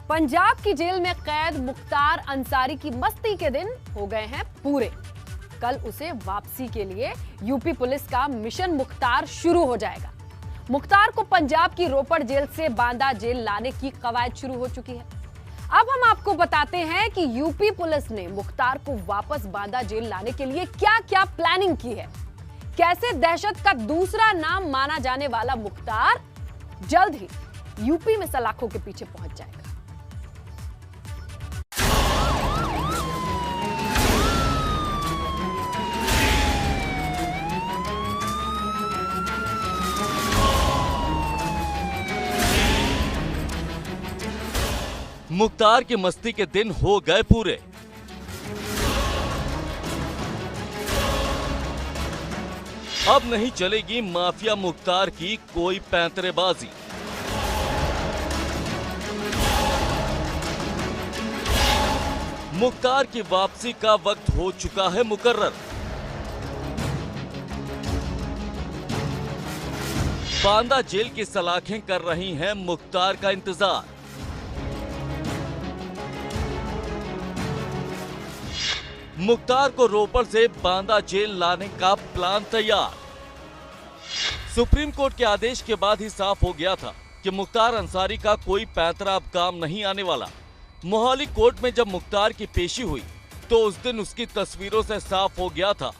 पंजाब की जेल में कैद मुख्तार अंसारी की मस्ती के दिन हो गए हैं पूरे। कल उसे वापसी के लिए यूपी पुलिस का मिशन मुख्तार शुरू हो जाएगा। मुख्तार को पंजाब की रोपड़ जेल से बांदा जेल लाने की कवायद शुरू हो चुकी है। अब हम आपको बताते हैं कि यूपी पुलिस ने मुख्तार को वापस बांदा जेल लाने के लिए क्या-क्या प्लानिंग की है। कैसे दहशत का दूसरा नाम माना जाने वाला मुख्तार जल्द ही यूपी में सलाखों के पीछे पहुंच जाएगा। मुख्तार की मस्ती के दिन हो गए पूरे। अब नहीं चलेगी माफिया मुख्तार की कोई पैंतरेबाजी। मुख्तार की वापसी का वक्त हो चुका है मुकर्रर। बांदा जेल की सलाखें कर रही हैं मुख्तार का इंतजार। मुख्तार को रोपड़ से बांदा जेल लाने का प्लान तैयार। सुप्रीम कोर्ट के आदेश के बाद ही साफ हो गया था कि मुख्तार अंसारी का कोई पैंतरा अब काम नहीं आने वाला। मोहाली कोर्ट में जब मुख्तार की पेशी हुई तो उस दिन उसकी तस्वीरों से साफ हो गया था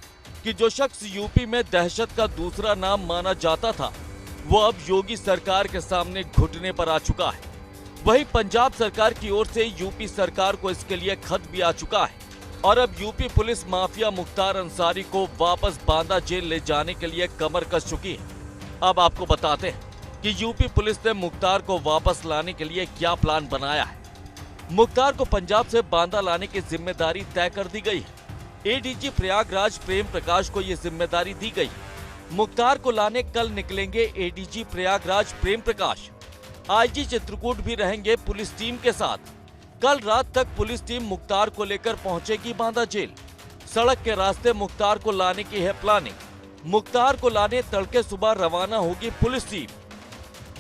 कि जो शख्स यूपी में दहशत का दूसरा नाम माना जाता था वो अब योगी सरकार के सामने घुटने पर आ चुका है। वहीं पंजाब सरकार की ओर से यूपी सरकार को इसके लिए खत भी आ चुका है और अब UP police mafia Mukhtar Ansari को वापस बांदा जेल ले जाने के लिए कमर कस चुकी है। अब आपको बताते हैं कि यूपी पुलिस ने मुख्तार को वापस लाने के लिए क्या प्लान बनाया है। मुख्तार को पंजाब से बांदा लाने की जिम्मेदारी तय कर दी गई है। एडीजी प्रयागराज प्रेम प्रकाश को ये जिम्मेदारी दी गई। मुख्तार को लाने कल निकलेंगे एडीजी प्रयागराज प्रेम प्रकाश। आईजी चित्रकूट भी रहेंगे पुलिस टीम के साथ। कल रात तक पुलिस टीम मुख्तार को लेकर पहुंचेगी बांदा जेल। सड़क के रास्ते मुख्तार को लाने की है प्लानिंग। मुख्तार को लाने तड़के सुबह रवाना होगी पुलिस टीम।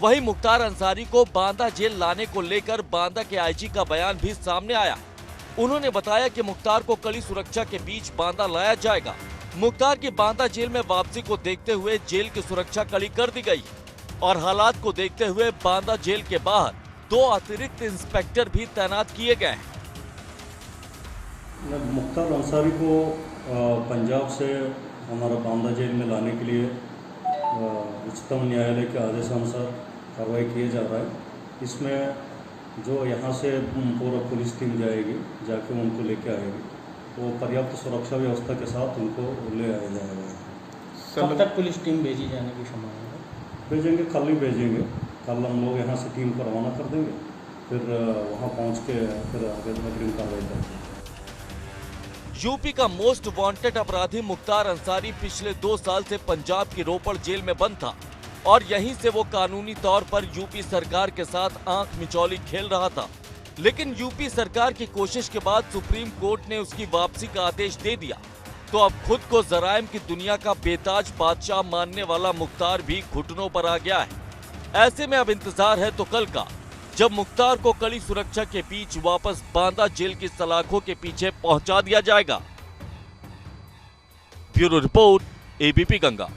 वहीं मुख्तार अंसारी को बांदा जेल लाने को लेकर बांदा के आईजी का बयान भी सामने आया। उन्होंने बताया कि मुख्तार को कड़ी सुरक्षा के बीच बांदा लाया जाएगा। मुख्तार की बांदा जेल में वापसी को देखते हुए जेल की सुरक्षा कड़ी कर दी गई और हालात को देखते हुए बांदा जेल के बाहर 2 अतिरिक्त इंस्पेक्टर भी तैनात किए गए हैं। मुख्तार अंसारी को पंजाब से हमारा बांदा जेल में लाने के लिए उच्चतम न्यायालय के आदेशानुसार कार्रवाई किया जा रहा है। इसमें जो यहाँ से पूरा पुलिस टीम जाएगी, जाके उनको लेके आएगी, वो पर्याप्त सुरक्षा व्यवस्था के साथ उनको ले आया जाएगा। कब तक पुलिस टीम भेजी जाने की संभावना है? भेजेंगे, कल ही भेजेंगे। कल हम लोग यहाँ से टीम को रवाना कर देंगे, फिर वहाँ पहुँच के फिर आगे अग्रिम कार्रवाई करेंगे। यूपी का मोस्ट वांटेड अपराधी मुख्तार अंसारी पिछले 2 साल से पंजाब की रोपड़ जेल में बंद था और यहीं से वो कानूनी तौर पर यूपी सरकार के साथ आंख मिचौली खेल रहा था। लेकिन यूपी सरकार की कोशिश के बाद सुप्रीम कोर्ट ने उसकी वापसी का आदेश दे दिया तो अब खुद को जराइम की दुनिया का बेताज बादशाह मानने वाला मुख्तार भी घुटनों पर आ गया है। ऐसे में अब इंतजार है तो कल का, जब मुख्तार को कड़ी सुरक्षा के बीच वापस बांदा जेल की सलाखों के पीछे पहुंचा दिया जाएगा। Bureau report, ABP Ganga.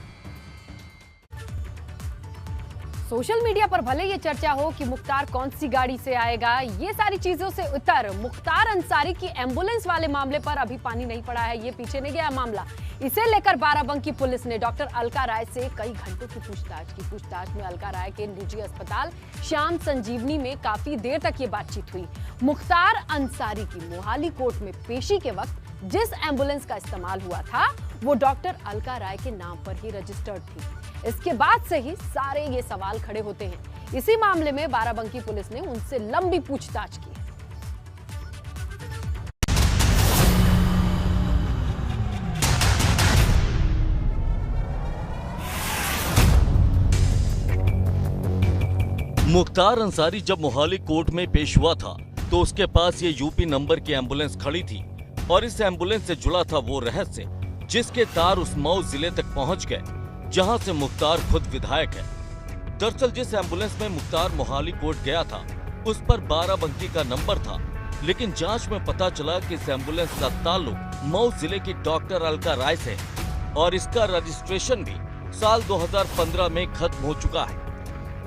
Social media पर भले ये चर्चा हो कि मुख्तार कौन सी गाड़ी से आएगा, ये सारी चीजों से उतर मुख्तार अंसारी की एम्बुलेंस वाले मामले पर अभी पानी नहीं पड़ा है। ये पीछे नहीं गया मामला। इसे लेकर बाराबंकी पुलिस ने डॉक्टर अलका राय से कई घंटों की पूछताछ की। पूछताछ में अलका राय के निजी अस्पताल श्याम संजीवनी में काफी देर तक ये बातचीत हुई। मुख्तार अंसारी की मोहाली कोर्ट में पेशी के वक्त जिस एम्बुलेंस का इस्तेमाल हुआ था वो डॉक्टर अलका राय के नाम पर ही रजिस्टर्ड थी। इसके बाद से ही सारे ये सवाल खड़े होते हैं। इसी मामले में बाराबंकी पुलिस ने उनसे लंबी पूछताछ की। मुख्तार अंसारी जब मोहाली कोर्ट में पेश हुआ था तो उसके पास ये यूपी नंबर की एम्बुलेंस खड़ी थी और इस एम्बुलेंस से जुड़ा था वो रहस्य जिसके तार उस मऊ जिले तक पहुंच गए जहां से मुख्तार खुद विधायक है। दरअसल जिस एम्बुलेंस में मुख्तार मोहाली कोर्ट गया था उस पर बाराबंकी का नंबर था, लेकिन जांच में पता चला कि इस एम्बुलेंस का ताल्लुक मऊ जिले की डॉक्टर अलका राय से है और इसका रजिस्ट्रेशन भी साल 2015 में खत्म हो चुका है।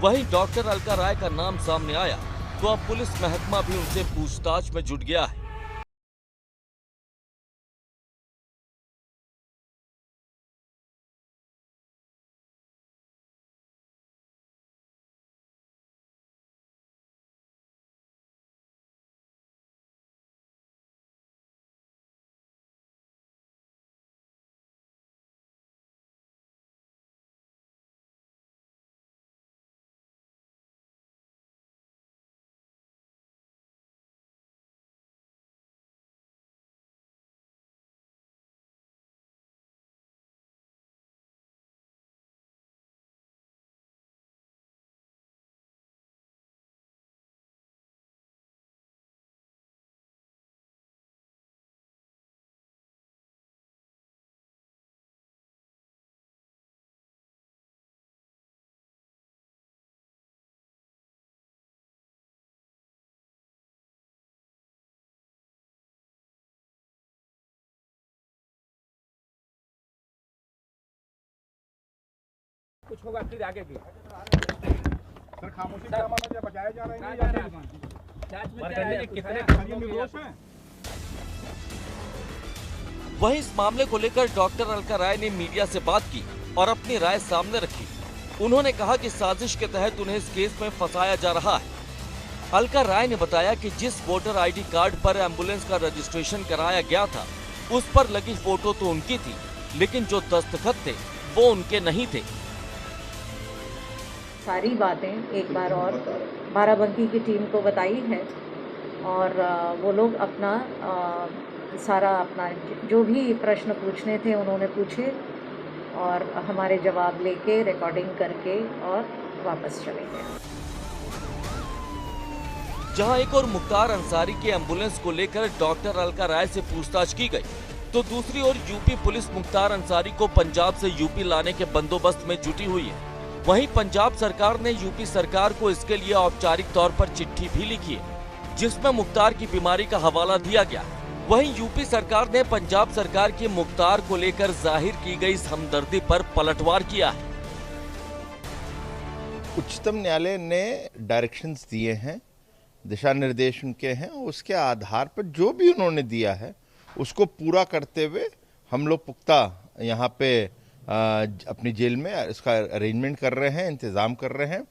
वहीं डॉक्टर अलका राय का नाम सामने आया तो अब पुलिस महकमा भी उनसे पूछताछ में जुट गया है। कुछ होगा फिर आगे भी सर, खामोशी का मामला बचाया जा रहा है या कितने निर्दोष हैं। वहीं इस मामले को लेकर डॉक्टर अलका राय ने मीडिया से बात की और अपनी राय सामने रखी। उन्होंने कहा कि साजिश के तहत उन्हें इस केस में फंसाया जा रहा है। अलका राय ने बताया कि जिस वोटर आईडी कार्ड पर एम्बुलेंस का रजिस्ट्रेशन कराया गया था, उस पर लगी फोटो तो उनकी थी, लेकिन जो दस्तखत थे वो उनके नहीं थे। सारी बातें एक बार और बाराबंकी की टीम को बताई है और वो लोग अपना सारा अपना जो भी प्रश्न पूछने थे उन्होंने पूछे और हमारे जवाब लेके रिकॉर्डिंग करके और वापस चले गए। जहां एक और मुख्तार अंसारी की एम्बुलेंस को लेकर डॉक्टर अलका राय से पूछताछ की गई, तो दूसरी ओर यूपी पुलिस मुख्तार अंसारी को पंजाब से यूपी लाने के बंदोबस्त में जुटी हुई है। वहीं पंजाब सरकार ने यूपी सरकार को इसके लिए औपचारिक तौर पर चिट्ठी भी लिखी है, जिसमें मुख्तार की बीमारी का हवाला दिया गया। वहीं यूपी सरकार ने पंजाब सरकार की मुख्तार को लेकर जाहिर की गई इस हमदर्दी पर पलटवार किया है। उच्चतम न्यायालय ने डायरेक्शंस दिए हैं, दिशा निर्देश उनके हैं, उसके आधार पर जो भी उन्होंने दिया है उसको पूरा करते हुए हम लोग पुख्ता यहाँ पे अपनी जेल में इसका अरेंजमेंट कर रहे हैं, इंतज़ाम कर रहे हैं,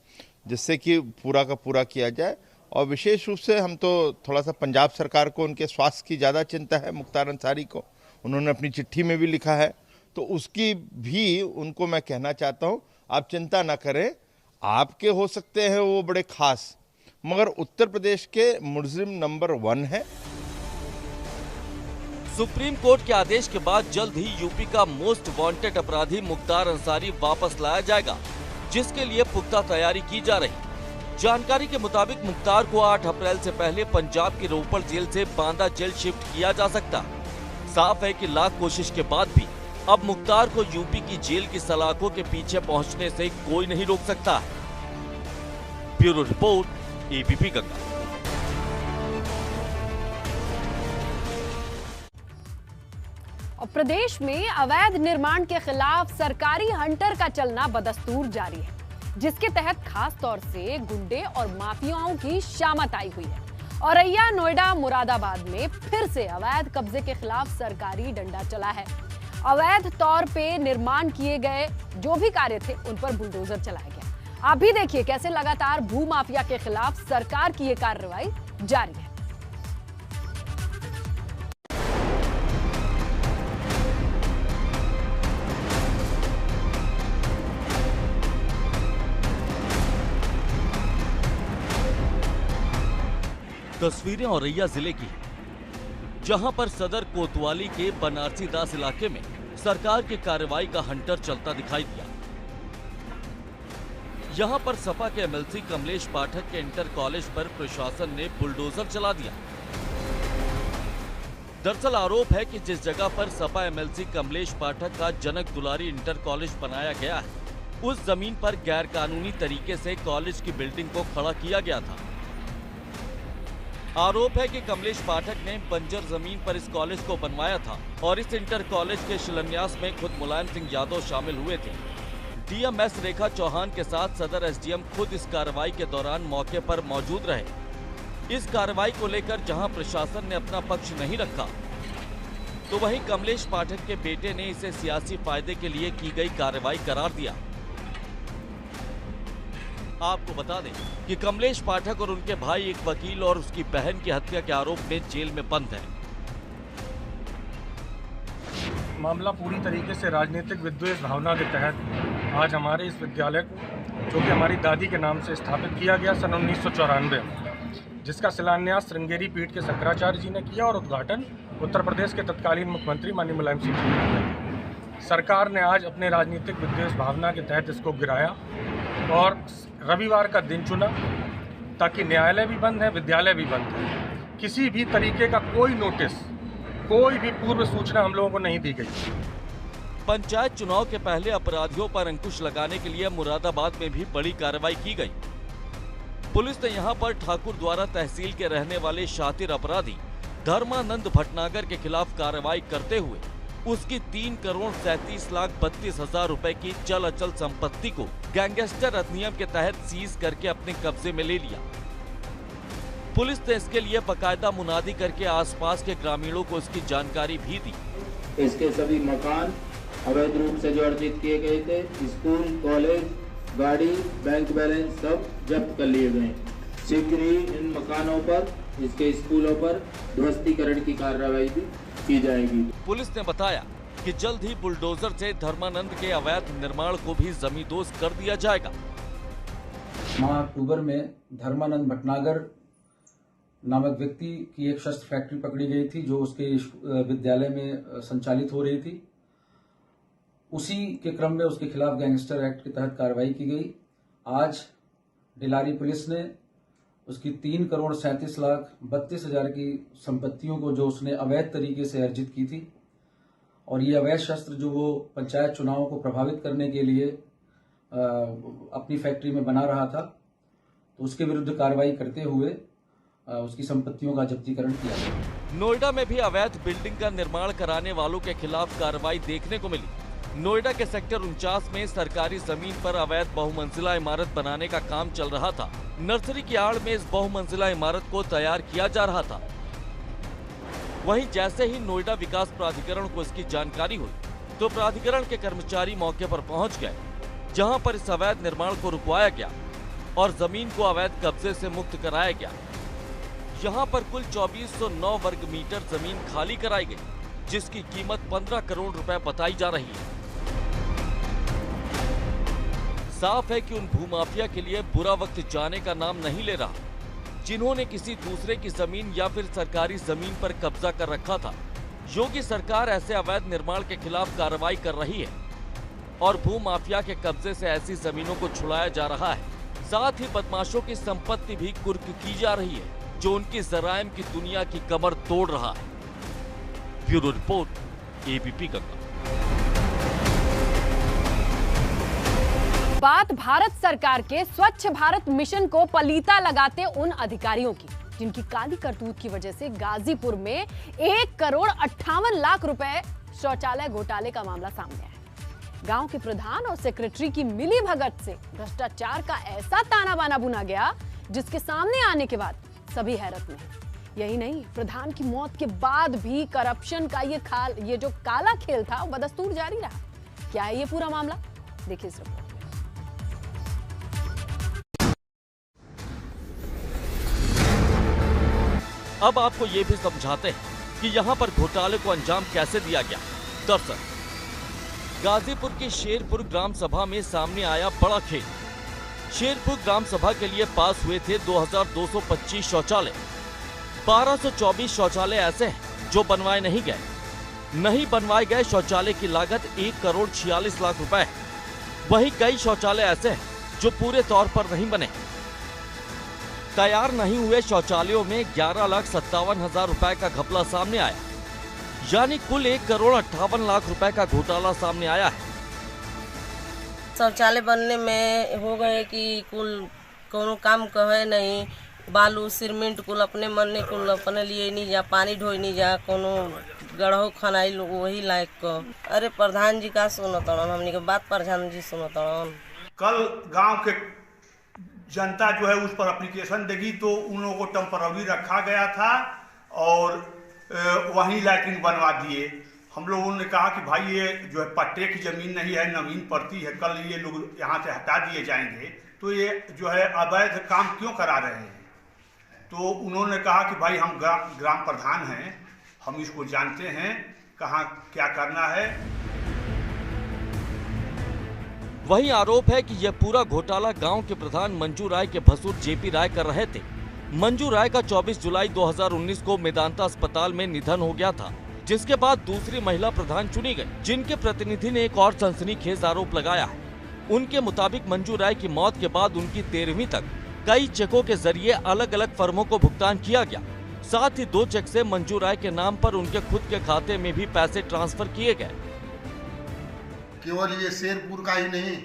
जिससे कि पूरा का पूरा किया जाए। और विशेष रूप से हम तो थोड़ा सा पंजाब सरकार को उनके स्वास्थ्य की ज़्यादा चिंता है, मुख्तार अंसारी को उन्होंने अपनी चिट्ठी में भी लिखा है, तो उसकी भी उनको मैं कहना चाहता हूँ, आप चिंता ना करें, आपके हो सकते हैं वो बड़े खास, मगर उत्तर प्रदेश के मुलजिम नंबर 1 है। सुप्रीम कोर्ट के आदेश के बाद जल्द ही यूपी का मोस्ट वांटेड अपराधी मुख्तार अंसारी वापस लाया जाएगा, जिसके लिए पुख्ता तैयारी की जा रही। जानकारी के मुताबिक मुख्तार को 8 अप्रैल से पहले पंजाब की रोपड़ जेल से बांदा जेल शिफ्ट किया जा सकता। साफ है कि लाख कोशिश के बाद भी अब मुख्तार को यूपी की जेल की सलाखों के पीछे पहुंचने से कोई नहीं रोक सकता। Bureau report, ABP Ganga. और प्रदेश में अवैध निर्माण के खिलाफ सरकारी हंटर का चलना बदस्तूर जारी है, जिसके तहत खास तौर से गुंडे और माफियाओं की शामत आई हुई है। औरैया, नोएडा, मुरादाबाद में फिर से अवैध कब्जे के खिलाफ सरकारी डंडा चला है। अवैध तौर पे निर्माण किए गए जो भी कार्य थे उन पर बुलडोजर चलाया गया। आप भी देखिए कैसे लगातार भू माफिया के खिलाफ सरकार की ये कार्रवाई जारी है। तस्वीरें औरैया जिले की, जहां पर सदर कोतवाली के बनारसी दास इलाके में सरकार की कार्रवाई का हंटर चलता दिखाई दिया। यहां पर सपा के एमएलसी कमलेश पाठक के इंटर कॉलेज पर प्रशासन ने बुलडोजर चला दिया। दरअसल आरोप है कि जिस जगह पर सपा एमएलसी कमलेश पाठक का जनक दुलारी इंटर कॉलेज बनाया गया है, उस जमीन पर गैर कानूनी तरीके से कॉलेज की बिल्डिंग को खड़ा किया गया था। आरोप है कि कमलेश पाठक ने बंजर जमीन पर इस कॉलेज को बनवाया था और इस इंटर कॉलेज के शिलान्यास में खुद मुलायम सिंह यादव शामिल हुए थे। डीएमएस रेखा चौहान के साथ सदर एसडीएम खुद इस कार्रवाई के दौरान मौके पर मौजूद रहे। इस कार्रवाई को लेकर जहां प्रशासन ने अपना पक्ष नहीं रखा, तो वहीं कमलेश पाठक के बेटे ने इसे सियासी फायदे के लिए की गई कार्रवाई करार दिया। आपको बता दें कि कमलेश पाठक और उनके भाई एक वकील और उसकी बहन की हत्या के आरोप में जेल में बंद हैं। मामला पूरी तरीके से राजनीतिक विद्वेष भावना के तहत आज हमारे इस विद्यालय को, जो कि हमारी दादी के नाम से स्थापित किया गया सन 1994, जिसका शिलान्यास श्रृंगेरी पीठ के शंकराचार्य जी ने किया और उद्घाटन उत्तर प्रदेश के तत्कालीन मुख्यमंत्री माननीय मुलायम सिंह जी ने किया। सरकार ने आज अपने राजनीतिक विद्वेष भावना के तहत इसको गिराया और रविवार का दिन चुना ताकि न्यायालय भी बंद है, विद्यालय भी बंद है। किसी भी तरीके का कोई नोटिस, कोई भी पूर्व सूचना हम लोगों को नहीं दी गई। पंचायत चुनाव के पहले अपराधियों पर अंकुश लगाने के लिए मुरादाबाद में भी बड़ी कार्रवाई की गई। पुलिस ने यहां पर ठाकुर द्वारा तहसील के रहने वाले शातिर अपराधी धर्मानंद भटनागर के खिलाफ कार्रवाई करते हुए उसकी 3,37,32,000 रुपए की चल अचल संपत्ति को गैंगस्टर अधिनियम के तहत सीज करके अपने कब्जे में ले लिया। पुलिस ने इसके लिए बकायदा मुनादी करके आसपास के ग्रामीणों को इसकी जानकारी भी दी। इसके सभी मकान अवैध रूप से जो अर्जित किए गए थे, स्कूल, कॉलेज, गाड़ी, बैंक बैलेंस सब जब्त कर लिए गए। शीघ्र ही इन मकानों पर, इसके स्कूलों पर ध्वस्तीकरण की कार्रवाई भी की जाएगी। पुलिस ने बताया कि जल्द ही बुलडोजर से धर्मानंद के अवैध निर्माण को भी जमींदोज कर दिया जाएगा। माह अक्टूबर में धर्मानंद भटनागर नामक व्यक्ति की एक शस्त्र फैक्ट्री पकड़ी गई थी जो उसके विद्यालय में संचालित हो रही थी। उसी के क्रम में उसके खिलाफ गैंगस्टर एक्ट के तहत कार्रवाई की गई। आज डिलारी पुलिस ने उसकी 3,37,32,000 की संपत्तियों को, जो उसने अवैध तरीके से अर्जित की थी, और ये अवैध शस्त्र जो वो पंचायत चुनावों को प्रभावित करने के लिए अपनी फैक्ट्री में बना रहा था, तो उसके विरुद्ध कार्रवाई करते हुए उसकी संपत्तियों का जब्तीकरण किया गया। नोएडा में भी अवैध बिल्डिंग का निर्माण कराने वालों के खिलाफ कार्रवाई देखने को मिली। नोएडा के सेक्टर 49 में सरकारी जमीन पर अवैध बहुमंजिला इमारत बनाने का काम चल रहा था। नर्सरी की आड़ में इस बहुमंजिला इमारत को तैयार किया जा रहा था। वहीं जैसे ही नोएडा विकास प्राधिकरण को इसकी जानकारी हुई, तो प्राधिकरण के कर्मचारी मौके पर पहुंच गए, जहां पर इस अवैध निर्माण को रुकवाया गया और जमीन को अवैध कब्जे से मुक्त कराया गया। यहाँ पर कुल 2409 वर्ग मीटर जमीन खाली कराई गई, जिसकी कीमत 15 करोड़ रुपए बताई जा रही है। साफ है कि उन भूमाफिया के लिए बुरा वक्त जाने का नाम नहीं ले रहा, जिन्होंने किसी दूसरे की जमीन या फिर सरकारी जमीन पर कब्जा कर रखा था। योगी सरकार ऐसे अवैध निर्माण के खिलाफ कार्रवाई कर रही है और भूमाफिया के कब्जे से ऐसी जमीनों को छुड़ाया जा रहा है। साथ ही बदमाशों की संपत्ति भी कुर्क की जा रही है, जो उनकी जराइम की दुनिया की कमर तोड़ रहा है। Bureau report, ABP Ganga. बात भारत सरकार के स्वच्छ भारत मिशन को पलीता लगाते उन अधिकारियों की, जिनकी काली करतूत की वजह से गाजीपुर में 1,58,00,000 रुपए शौचालय घोटाले का मामला सामने आया। गांव के प्रधान और सेक्रेटरी की मिली भगत से भ्रष्टाचार का ऐसा ताना बाना बुना गया, जिसके सामने आने के बाद सभी हैरत में हैं। यही नहीं, प्रधान की मौत के बाद भी करप्शन का ये जो काला खेल था वो बदस्तूर जारी रहा। क्या है ये पूरा मामला, देखिए इस रिपोर्ट। अब आपको ये भी समझाते हैं कि यहाँ पर घोटाले को अंजाम कैसे दिया गया। दरअसल गाजीपुर की शेरपुर ग्राम सभा में सामने आया बड़ा खेल। शेरपुर ग्राम सभा के लिए पास हुए थे 2225 शौचालय। 1224 शौचालय ऐसे हैं जो बनवाए नहीं गए। नहीं बनवाए गए शौचालय की लागत 1,46,00,000 रुपए है। वहीं कई शौचालय ऐसे हैं जो पूरे तौर पर नहीं बने। तैयार नहीं हुए शौचालयों में 11,57,000 रुपए का घपला सामने आया, यानी कुल 1,58,00,000 रुपए का घोटाला सामने आया है। शौचालय बनने में हो गए कि कुल कोनो काम कहे नहीं, बालू सीमेंट कुल अपने मन ने कुल अपने लिए नहीं जा, पानी ढोई नहीं जा, कोनो गढ़ो खनाई वही लायक को। अरे प्रधान जी का सुनो तड़न, हमनी के बात प्रधान जी सुनो तड़न। कल गांव के जनता जो है उस पर एप्लीकेशन देगी तो उन लोगों को टेम्पररी रखा गया था और वहीं लैट्रिन बनवा दिए। हम लोगों ने कहा कि भाई ये जो है पट्टे की जमीन नहीं है, नवीन पड़ती है, कल ये लोग यहाँ से हटा दिए जाएंगे तो ये जो है अवैध काम क्यों करा रहे हैं। तो उन्होंने कहा कि भाई हम ग्राम प्रधान हैं, हम इसको जानते हैं कहाँ क्या करना है। वहीं आरोप है कि यह पूरा घोटाला गांव के प्रधान मंजू राय के भसुर जेपी राय कर रहे थे। मंजू राय का 24 जुलाई 2019 को मेदांता अस्पताल में निधन हो गया था, जिसके बाद दूसरी महिला प्रधान चुनी गई, जिनके प्रतिनिधि ने एक और सनसनीखेज आरोप लगाया है। उनके मुताबिक मंजू राय की मौत के बाद उनकी 13वीं तक कई चेकों के जरिए अलग अलग फर्मों को भुगतान किया गया। साथ ही 2 चेक से मंजू राय के नाम पर उनके खुद के खाते में भी पैसे ट्रांसफर किए गए। केवल ये शेरपुर का ही नहीं,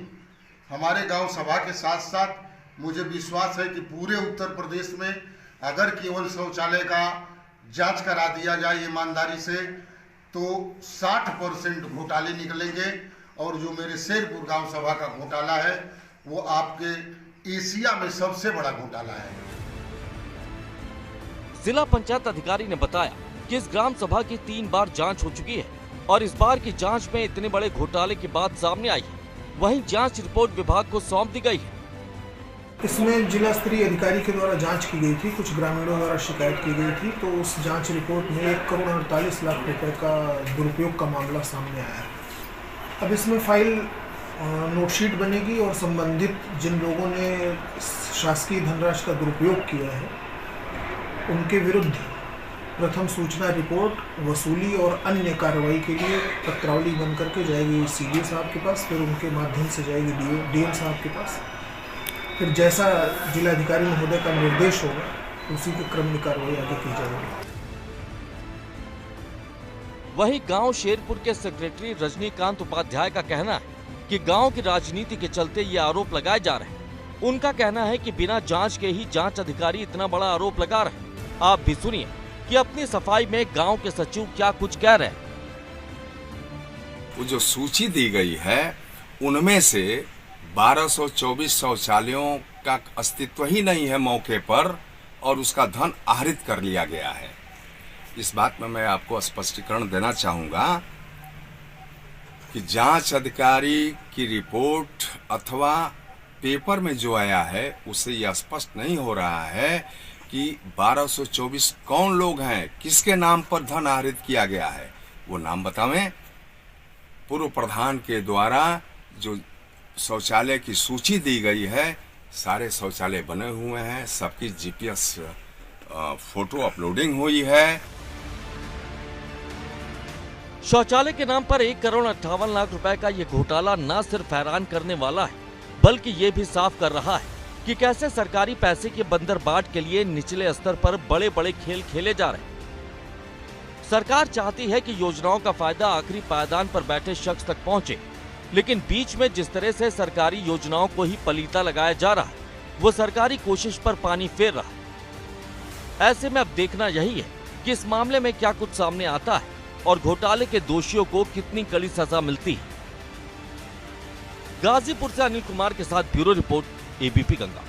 हमारे गांव सभा के साथ साथ मुझे विश्वास है कि पूरे उत्तर प्रदेश में अगर केवल शौचालय का जांच करा दिया जाए ईमानदारी से तो 60% घोटाले निकलेंगे और जो मेरे शेरपुर गांव सभा का घोटाला है वो आपके एशिया में सबसे बड़ा घोटाला है। जिला पंचायत अधिकारी ने बताया कि इस ग्राम सभा की 3 बार जांच हो चुकी है और इस बार की जांच में इतने बड़े घोटाले की बात सामने आई है। वहीं जांच रिपोर्ट विभाग को सौंप दी गई है। इसमें जिला स्तरीय अधिकारी के द्वारा जांच की गई थी, कुछ ग्रामीणों द्वारा शिकायत की गई थी, तो उस जांच रिपोर्ट में 1 करोड़ 48 लाख रुपए का दुरुपयोग का मामला सामने आया है। अब इसमें फाइल नोटशीट बनेगी और संबंधित जिन लोगों ने शासकीय धनराशि का दुरुपयोग किया है उनके विरुद्ध प्रथम सूचना रिपोर्ट, वसूली और अन्य कार्रवाई के लिए पत्रावली बन करके जाएगी सीडीओ साहब के पास, फिर उनके माध्यम से जाएगी डीएम साहब के पास, फिर जैसा जिलाधिकारी महोदय का निर्देश होगा उसी के क्रम में कार्रवाई आगे की जाएगी। वहीं गांव शेरपुर के सेक्रेटरी रजनीकांत उपाध्याय का कहना है कि गांव की राजनीति के चलते ये आरोप लगाए जा रहे हैं। उनका कहना है कि बिना जांच के ही जांच अधिकारी इतना बड़ा आरोप लगा रहे हैं। आप भी सुनिए कि अपनी सफाई में गांव के सचिव क्या कुछ कह रहे हैं। वो जो सूची दी गई है उनमें से 1224 शौचालयों का अस्तित्व ही नहीं है मौके पर और उसका धन आहरित कर लिया गया है। इस बात में मैं आपको स्पष्टीकरण देना चाहूँगा कि जांच अधिकारी की रिपोर्ट अथवा पेपर में जो आया है उससे यह स्पष्ट नहीं हो रहा है कि 1224 कौन लोग हैं, किसके नाम पर धन आहरित किया गया है। वो नाम बतावें। पूर्व प्रधान के द्वारा जो शौचालय की सूची दी गई है, सारे शौचालय बने हुए हैं, सबकी जीपीएस फोटो अपलोडिंग हुई है। शौचालय के नाम पर 1 करोड़ 58 लाख रुपए का ये घोटाला न सिर्फ हैरान करने वाला है बल्कि ये भी साफ कर रहा है कि कैसे सरकारी पैसे के बंदरबाट के लिए निचले स्तर पर बड़े बड़े खेल खेले जा रहे हैं। सरकार चाहती है कि योजनाओं का फायदा आखिरी पायदान पर बैठे शख्स तक पहुंचे, लेकिन बीच में जिस तरह से सरकारी योजनाओं को ही पलीता लगाया जा रहा है वो सरकारी कोशिश पर पानी फेर रहा है। ऐसे में अब देखना यही है कि इस मामले में क्या कुछ सामने आता है और घोटाले के दोषियों को कितनी कड़ी सजा मिलती है। गाजीपुर से अनिल कुमार के साथ ब्यूरो रिपोर्ट, एबीपी गंगा।